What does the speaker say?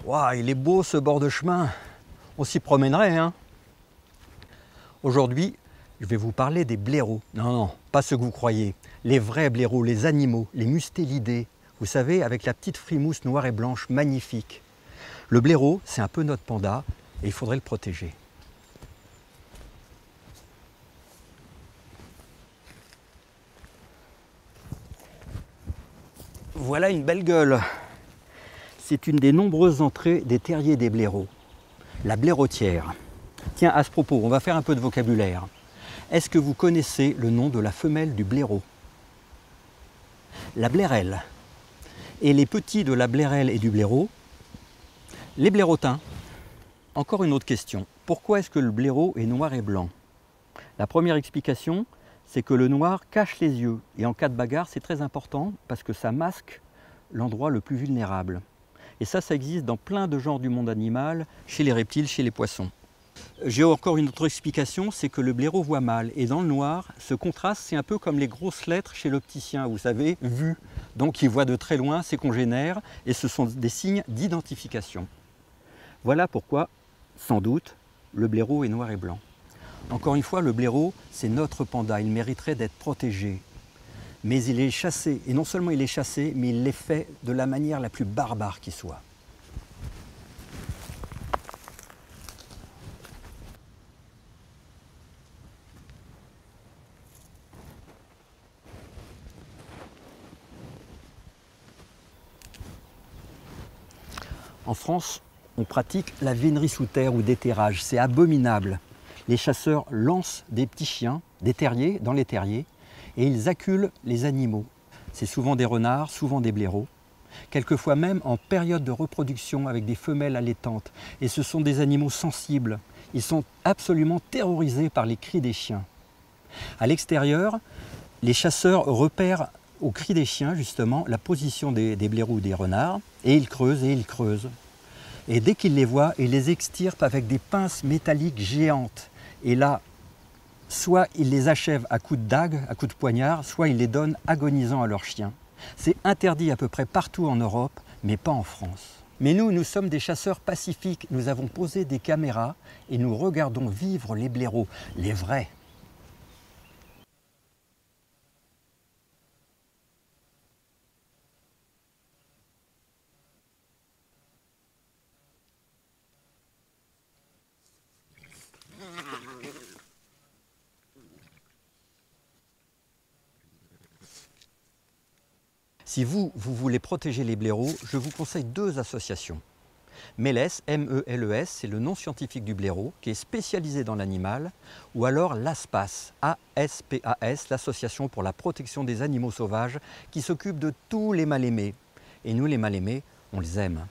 Waouh, il est beau ce bord de chemin. On s'y promènerait, hein? Aujourd'hui, je vais vous parler des blaireaux. Non, non, pas ceux que vous croyez. Les vrais blaireaux, les animaux, les mustélidés. Vous savez, avec la petite frimousse noire et blanche, magnifique. Le blaireau, c'est un peu notre panda et il faudrait le protéger. Voilà une belle gueule. C'est une des nombreuses entrées des terriers des blaireaux. La blaireautière. Tiens, à ce propos, on va faire un peu de vocabulaire. Est-ce que vous connaissez le nom de la femelle du blaireau? La blairelle. Et les petits de la blairelle et du blaireau, les blaireautins. Encore une autre question. Pourquoi est-ce que le blaireau est noir et blanc? La première explication, c'est que le noir cache les yeux. Et en cas de bagarre, c'est très important parce que ça masque l'endroit le plus vulnérable. Et ça existe dans plein de genres du monde animal, chez les reptiles, chez les poissons. J'ai encore une autre explication, c'est que le blaireau voit mal. Et dans le noir, ce contraste, c'est un peu comme les grosses lettres chez l'opticien, vous savez, vu. Donc il voit de très loin ses congénères et ce sont des signes d'identification. Voilà pourquoi, sans doute, le blaireau est noir et blanc. Encore une fois, le blaireau, c'est notre panda, il mériterait d'être protégé. Mais il est chassé, et non seulement il est chassé, mais il l'est fait de la manière la plus barbare qui soit. En France, on pratique la vénerie sous terre ou d'éterrage, c'est abominable. Les chasseurs lancent des petits chiens, des terriers, dans les terriers, et ils acculent les animaux. C'est souvent des renards, souvent des blaireaux, quelquefois même en période de reproduction avec des femelles allaitantes. Et ce sont des animaux sensibles. Ils sont absolument terrorisés par les cris des chiens. À l'extérieur, les chasseurs repèrent au cri des chiens, justement, la position des blaireaux ou des renards, et ils creusent et ils creusent. Et dès qu'ils les voient, ils les extirpent avec des pinces métalliques géantes. Et là, soit ils les achèvent à coups de dague, à coups de poignard, soit ils les donnent agonisants à leurs chiens. C'est interdit à peu près partout en Europe, mais pas en France. Mais nous sommes des chasseurs pacifiques. Nous avons posé des caméras et nous regardons vivre les blaireaux, les vrais. Si vous voulez protéger les blaireaux, je vous conseille deux associations. MELES, M-E-L-E-S, c'est le nom scientifique du blaireau, qui est spécialisé dans l'animal, ou alors l'ASPAS, A-S-P-A-S, l'Association pour la protection des animaux sauvages, qui s'occupe de tous les mal-aimés. Et nous, les mal-aimés, on les aime.